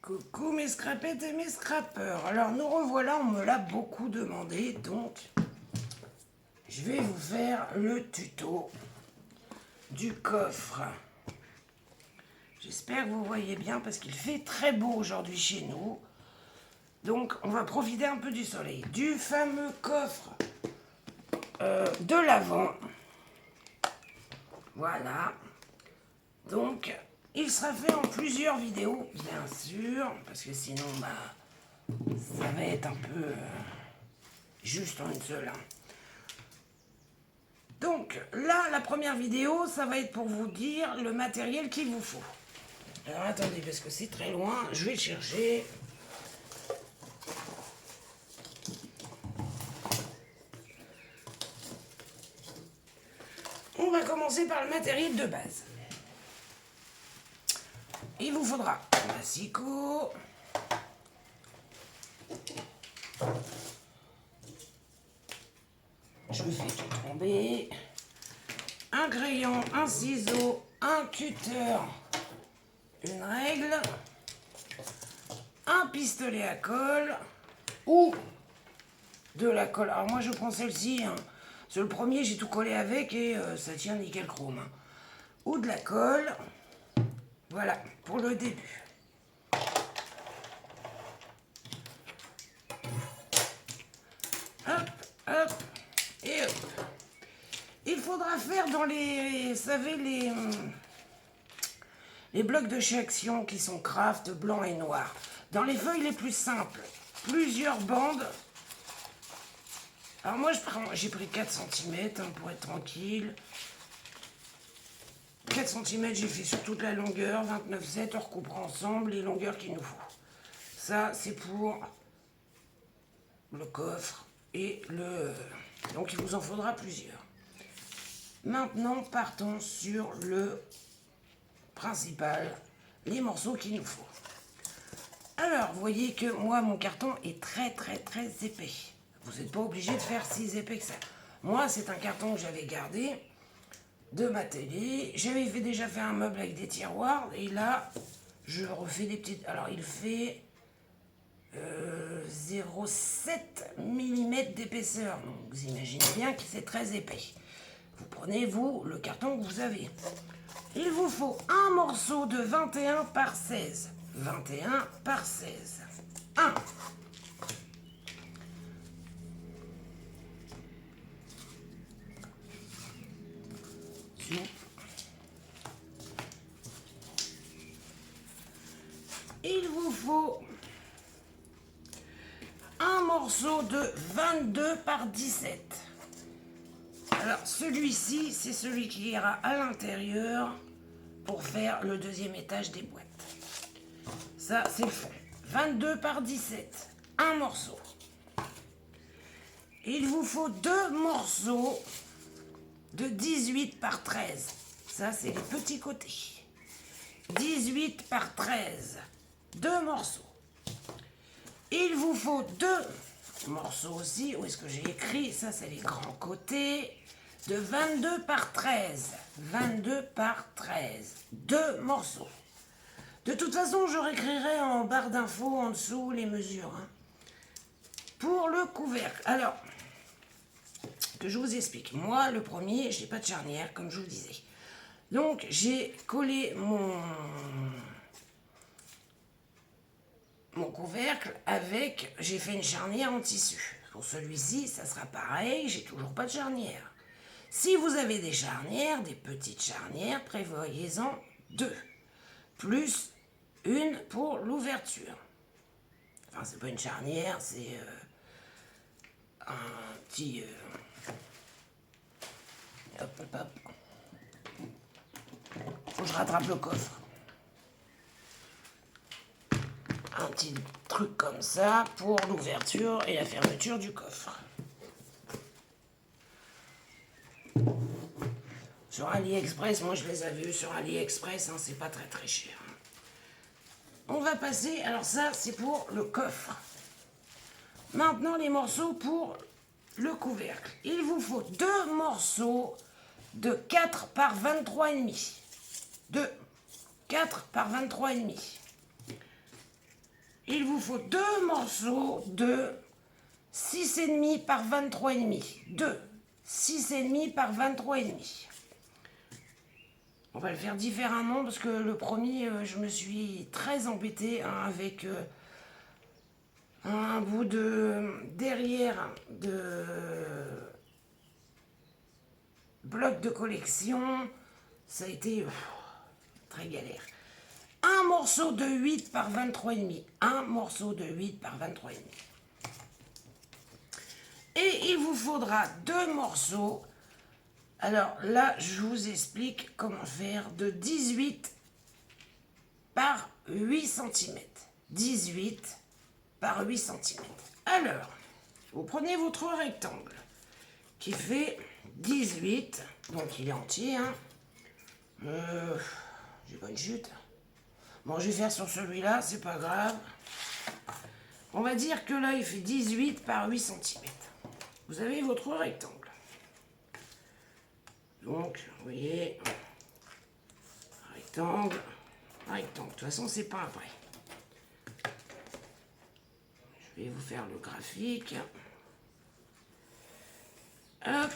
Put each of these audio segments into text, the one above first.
Coucou mes scrapettes et mes scrappeurs. Alors nous revoilà, on me l'a beaucoup demandé, donc je vais vous faire le tuto du coffre. J'espère que vous voyez bien parce qu'il fait très beau aujourd'hui chez nous. Donc on va profiter un peu du soleil. Du fameux coffre de l'avant. Voilà. Donc il sera fait en plusieurs vidéos, bien sûr, parce que sinon ça va être un peu juste en une seule. Donc là, la première vidéo, ça va être pour vous dire le matériel qu'il vous faut. Alors attendez, parce que c'est très loin, je vais le chercher. On va commencer par le matériel de base. Il vous faudra un massicot, je me fais tout tomber, un crayon, un ciseau, un cutter, une règle, un pistolet à colle ou de la colle. Alors moi je prends celle-ci, hein. C'est le premier, j'ai tout collé avec et ça tient nickel chrome. Hein. Ou de la colle. Voilà, pour le début. Hop, hop, et hop. Il faudra faire dans les, vous savez, les blocs de chez Action qui sont craft, blanc et noir. Dans les feuilles les plus simples, plusieurs bandes. Alors moi j'ai pris 4 cm hein, pour être tranquille. 4 cm j'ai fait sur toute la longueur, 29,7, on recoupera ensemble les longueurs qu'il nous faut. Ça c'est pour le coffre et le... Donc il vous en faudra plusieurs. Maintenant partons sur le principal, les morceaux qu'il nous faut. Alors vous voyez que moi mon carton est très épais. Vous n'êtes pas obligé de faire si épais que ça. Moi, c'est un carton que j'avais gardé de ma télé. J'avais déjà fait un meuble avec des tiroirs. Et là, je refais des petites... Alors, il fait 0,7 mm d'épaisseur. Donc, vous imaginez bien que c'est très épais. Vous prenez, vous, le carton que vous avez. Il vous faut un morceau de 21 par 16. 21 par 16. 1. Il vous faut un morceau de 22 par 17. Alors celui-ci, c'est celui qui ira à l'intérieur pour faire le deuxième étage des boîtes. Ça, c'est le fond. 22 par 17. Un morceau. Il vous faut 2 morceaux de 18 par 13. Ça, c'est les petits côtés. 18 par 13. 2 morceaux. Il vous faut 2 morceaux aussi. Où est-ce que j'ai écrit? Ça, c'est les grands côtés. De 22 par 13. 22 par 13. 2 morceaux. De toute façon, je réécrirai en barre d'infos en dessous les mesures. Hein. Pour le couvercle. Alors, que je vous explique. Moi, le premier, je n'ai pas de charnière, comme je vous le disais. Donc, j'ai collé mon couvercle avec... J'ai fait une charnière en tissu. Pour celui-ci, ça sera pareil, j'ai toujours pas de charnière. Si vous avez des charnières, des petites charnières, prévoyez-en 2. Plus une pour l'ouverture. Enfin, c'est pas une charnière, c'est un petit... Hop, hop, hop. Faut que je rattrape le coffre. Un petit truc comme ça pour l'ouverture et la fermeture du coffre. Sur AliExpress, moi je les avais vus sur AliExpress, hein, c'est pas très cher. On va passer, alors ça c'est pour le coffre. Maintenant les morceaux pour le couvercle. Il vous faut 2 morceaux de 4 par 23,5. 4 par 23,5. Il vous faut 2 morceaux de 6,5 par 23,5. 6,5 par 23,5. On va le faire différemment parce que le premier, je me suis très embêtée avec un bout de derrière de bloc de collection. Ça a été très galère. Un morceau de 8 par 23,5. Un morceau de 8 par 23,5. Et il vous faudra 2 morceaux. Alors là, je vous explique comment faire de 18 par 8 cm. 18 par 8 cm. Alors, vous prenez votre rectangle qui fait 18, donc il est entier. Hein. J'ai pas une chute. Bon, je vais faire sur celui-là, c'est pas grave. On va dire que là, il fait 18 par 8 cm. Vous avez votre rectangle. Donc, vous voyez, rectangle, rectangle. De toute façon, c'est pas vrai. Je vais vous faire le graphique. Hop.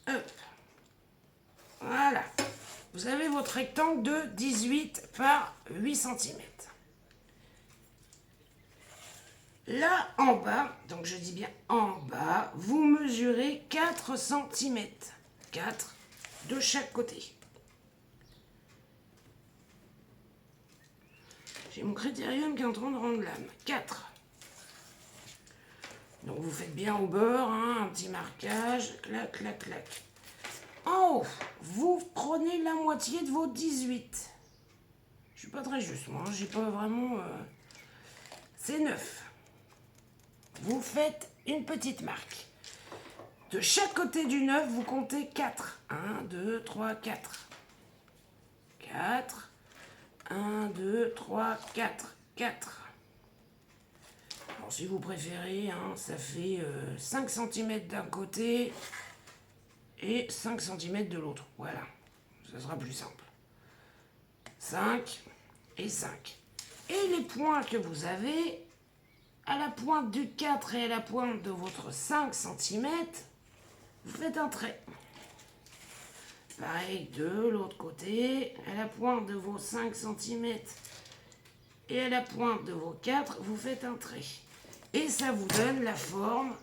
Hop. Voilà. Vous avez votre rectangle de 18 par 8 cm. Là, en bas, donc je dis bien en bas, vous mesurez 4 cm. 4 de chaque côté. J'ai mon critérium qui est en train de rendre l'âme. 4. Donc vous faites bien au bord, hein, un petit marquage. Clac, clac, clac. En haut, vous prenez la moitié de vos 18. Je suis pas très juste, moi. J'ai pas vraiment... C'est 9. Vous faites une petite marque. De chaque côté du 9, vous comptez 4. 1, 2, 3, 4. 4. 1, 2, 3, 4. 4. Alors, si vous préférez, hein, ça fait 5 cm d'un côté et 5 cm de l'autre. Voilà. Ça sera plus simple. 5 et 5. Et les points que vous avez... À la pointe du 4 et à la pointe de votre 5 cm, vous faites un trait. Pareil de l'autre côté, à la pointe de vos 5 cm et à la pointe de vos 4, vous faites un trait. Et ça vous donne la forme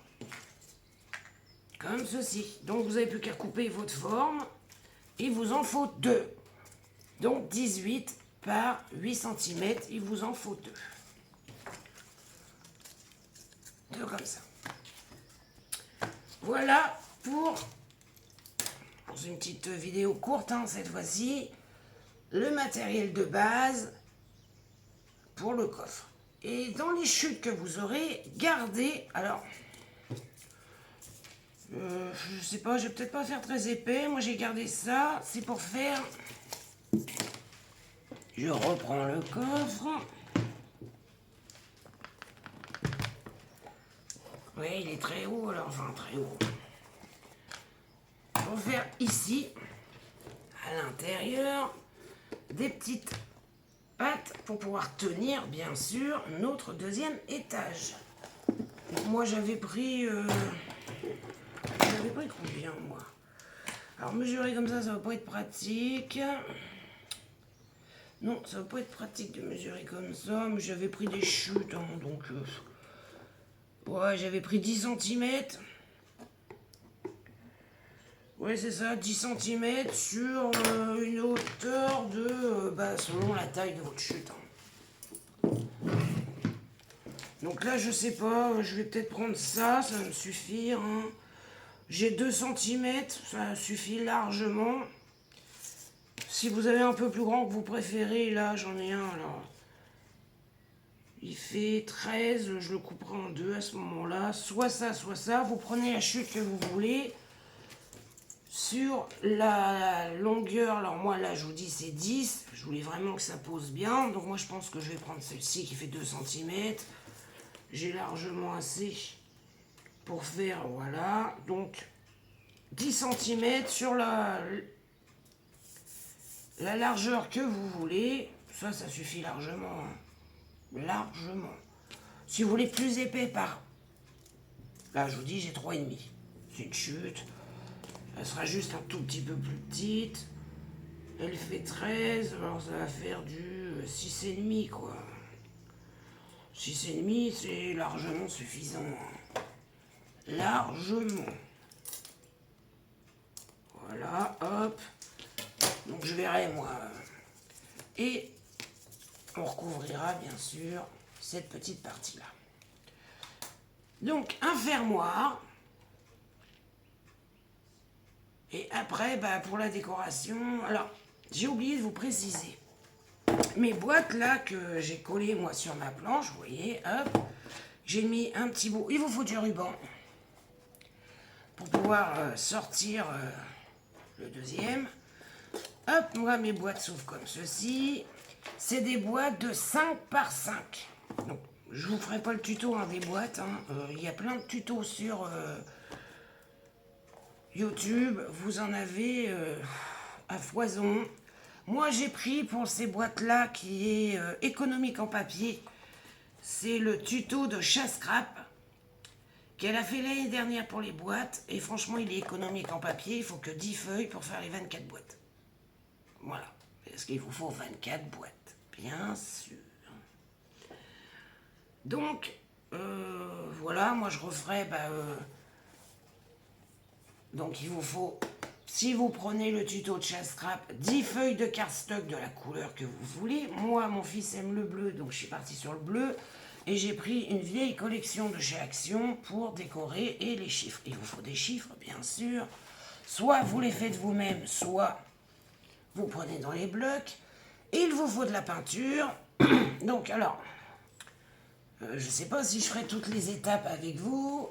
comme ceci. Donc vous n'avez plus qu'à couper votre forme. Il vous en faut 2. Donc 18 par 8 cm, il vous en faut 2. 2 comme ça. Voilà pour une petite vidéo courte, hein, cette fois-ci, le matériel de base pour le coffre. Et dans les chutes que vous aurez, gardez, alors, je sais pas, je vais peut-être pas faire très épais, moi j'ai gardé ça, c'est pour faire, je reprends le coffre. Oui, il est très haut, alors, enfin très haut. On va faire ici, à l'intérieur, des petites pattes pour pouvoir tenir, bien sûr, notre deuxième étage. Donc, moi, j'avais pris combien, moi? Alors, mesurer comme ça va pas être pratique. Non, ça va pas être pratique de mesurer comme ça, mais j'avais pris des chutes, hein, donc... ouais, j'avais pris 10 cm. Ouais, c'est ça, 10 cm sur une hauteur de... selon la taille de votre chute. Hein. Donc là, je sais pas, je vais peut-être prendre ça, ça va me suffire. Hein. J'ai 2 cm, ça suffit largement. Si vous avez un peu plus grand que vous préférez, là, j'en ai un, alors... Il fait 13, je le couperai en 2 à ce moment-là. Soit ça. Vous prenez la chute que vous voulez. Sur la longueur, alors moi là je vous dis c'est 10. Je voulais vraiment que ça pose bien. Donc moi je pense que je vais prendre celle-ci qui fait 2 cm. J'ai largement assez pour faire, voilà, donc 10 cm sur la largeur que vous voulez. Ça suffit largement, hein. Largement. Si vous voulez plus épais, là, je vous dis, j'ai 3,5. C'est une chute. Elle sera juste un tout petit peu plus petite. Elle fait 13, alors ça va faire du 6,5, quoi. 6,5, c'est largement suffisant. Largement. Voilà, hop. Donc je verrai, moi. Et on recouvrira, bien sûr, cette petite partie-là. Donc, un fermoir. Et après, pour la décoration... Alors, j'ai oublié de vous préciser. Mes boîtes, là, que j'ai collées, moi, sur ma planche, vous voyez, hop. J'ai mis un petit bout... Il vous faut du ruban. Pour pouvoir sortir le deuxième. Hop, moi, mes boîtes s'ouvrent comme ceci. C'est des boîtes de 5 par 5. Donc, je vous ferai pas le tuto des boîtes. Il y a plein de tutos sur YouTube. Vous en avez à foison. Moi, j'ai pris pour ces boîtes-là qui est économique en papier. C'est le tuto de Chascrap qu'elle a fait l'année dernière pour les boîtes. Et franchement, il est économique en papier. Il faut que 10 feuilles pour faire les 24 boîtes. Voilà. Parce qu'il vous faut 24 boîtes. Bien sûr. Donc, voilà, moi je referai, donc il vous faut, si vous prenez le tuto de Chascrap, 10 feuilles de cardstock de la couleur que vous voulez. Moi, mon fils aime le bleu, donc je suis partie sur le bleu. Et j'ai pris une vieille collection de chez Action pour décorer et les chiffres. Il vous faut des chiffres, bien sûr. Soit vous les faites vous-même, soit vous prenez dans les blocs. Il vous faut de la peinture. Donc, alors... je ne sais pas si je ferai toutes les étapes avec vous.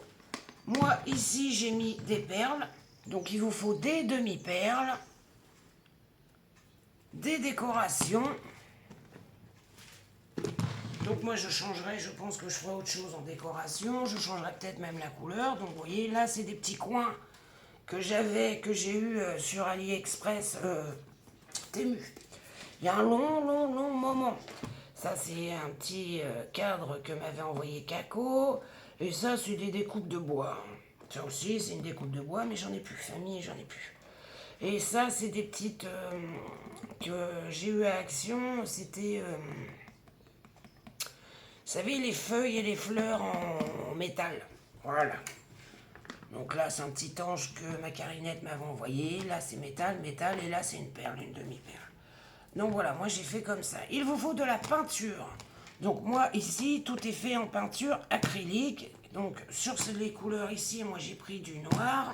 Moi, ici, j'ai mis des perles. Donc, il vous faut des demi-perles. Des décorations. Donc, moi, je changerai. Je pense que je ferai autre chose en décoration. Je changerai peut-être même la couleur. Donc, vous voyez, là, c'est des petits coins que j'ai eu sur AliExpress Temu. Il y a un long moment. Ça, c'est un petit cadre que m'avait envoyé Caco. Et ça, c'est des découpes de bois. Ça aussi, c'est une découpe de bois, mais j'en ai plus. Famille, j'en ai plus. Et ça, c'est des petites que j'ai eu à Action. C'était, vous savez, les feuilles et les fleurs en métal. Voilà. Donc là, c'est un petit ange que ma Carinette m'avait envoyé. Là, c'est métal. Et là, c'est une perle, une demi-perle. Donc voilà, moi j'ai fait comme ça. Il vous faut de la peinture. Donc moi ici, tout est fait en peinture acrylique. Donc sur les couleurs ici, moi j'ai pris du noir.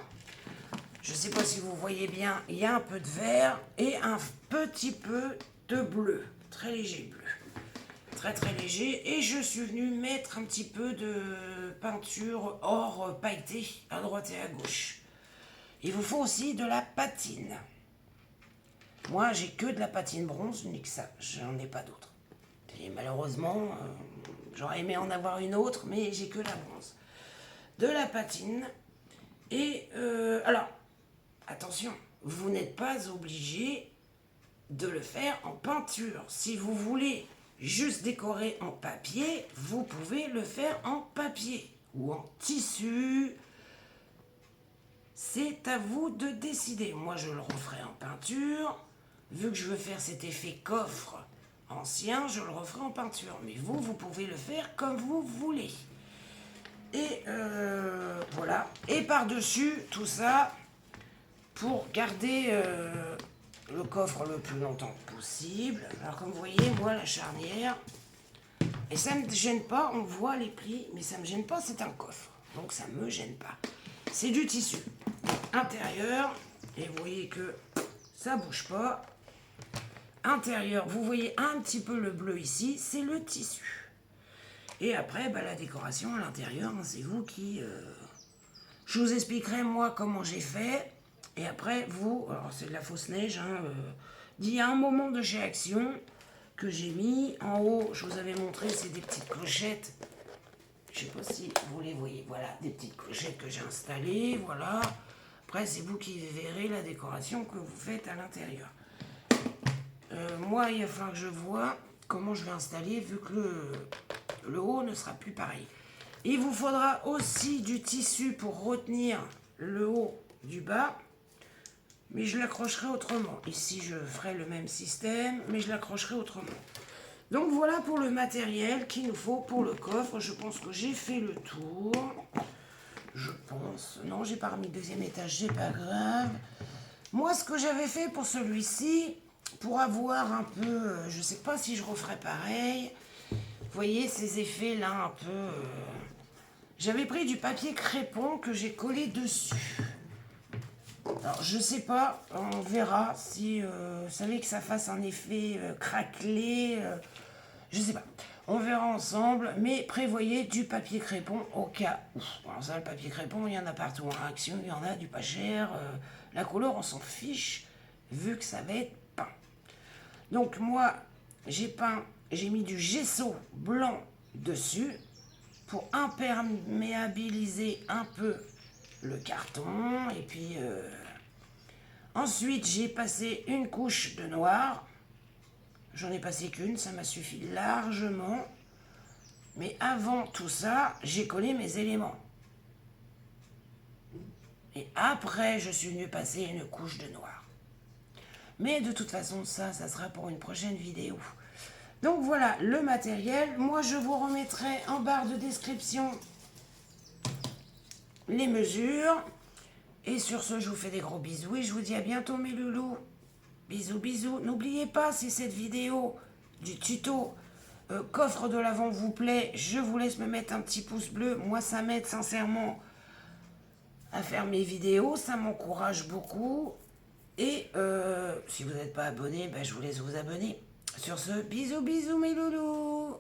Je ne sais pas si vous voyez bien, il y a un peu de vert et un petit peu de bleu. Très léger bleu. Très léger. Et je suis venue mettre un petit peu de peinture or pailleté à droite et à gauche. Il vous faut aussi de la patine. Moi, j'ai que de la patine bronze, unique ça. J'en ai pas d'autre. Et malheureusement, j'aurais aimé en avoir une autre, mais j'ai que la bronze. De la patine. Et alors, attention, vous n'êtes pas obligé de le faire en peinture. Si vous voulez juste décorer en papier, vous pouvez le faire en papier ou en tissu. C'est à vous de décider. Moi, je le referai en peinture. Vu que je veux faire cet effet coffre ancien, je le referai en peinture. Mais vous pouvez le faire comme vous voulez. Et voilà. Et par-dessus, tout ça, pour garder le coffre le plus longtemps possible. Alors, comme vous voyez, moi, la charnière, et ça ne me gêne pas, on voit les plis, mais ça ne me gêne pas, c'est un coffre. Donc, ça ne me gêne pas. C'est du tissu intérieur, et vous voyez que ça ne bouge pas. Intérieur, vous voyez un petit peu le bleu ici, c'est le tissu. Et après, la décoration à l'intérieur, c'est vous qui... Je vous expliquerai moi comment j'ai fait. Et après, vous, alors c'est de la fausse neige, il y a un moment de chez Action que j'ai mis. En haut, je vous avais montré, c'est des petites clochettes. Je sais pas si vous les voyez. Voilà, des petites clochettes que j'ai installées. Voilà. Après, c'est vous qui verrez la décoration que vous faites à l'intérieur. Moi, il va falloir que je vois comment je vais installer vu que le haut ne sera plus pareil. Il vous faudra aussi du tissu pour retenir le haut du bas. Mais je l'accrocherai autrement. Ici, je ferai le même système, mais je l'accrocherai autrement. Donc voilà pour le matériel qu'il nous faut pour le coffre. Je pense que j'ai fait le tour. Je pense. Non, j'ai pas remis le deuxième étage, c'est pas grave. Moi, ce que j'avais fait pour celui-ci, pour avoir un peu... je sais pas si je referai pareil. Vous voyez ces effets-là un peu... J'avais pris du papier crépon que j'ai collé dessus. Alors, je sais pas, on verra si vous savez que ça fasse un effet craquelé. Je sais pas. On verra ensemble, mais prévoyez du papier crépon au cas où. Alors ça, le papier crépon, il y en a partout. En Action, il y en a du pas cher. La couleur, on s'en fiche, vu que ça va être peint. Donc moi, j'ai mis du gesso blanc dessus pour imperméabiliser un peu le carton. Et puis ensuite, j'ai passé une couche de noir. J'en ai passé qu'une, ça m'a suffi largement. Mais avant tout ça, j'ai collé mes éléments. Et après, je suis venu passer une couche de noir. Mais de toute façon, ça sera pour une prochaine vidéo. Donc voilà le matériel. Moi, je vous remettrai en barre de description les mesures. Et sur ce, je vous fais des gros bisous et je vous dis à bientôt mes loulous. Bisous, bisous. N'oubliez pas, si cette vidéo du tuto coffre de l'Avent vous plaît, je vous laisse me mettre un petit pouce bleu. Moi, ça m'aide sincèrement à faire mes vidéos. Ça m'encourage beaucoup. Et si vous n'êtes pas abonné, ben, je vous laisse vous abonner. Sur ce, bisous, bisous mes loulous.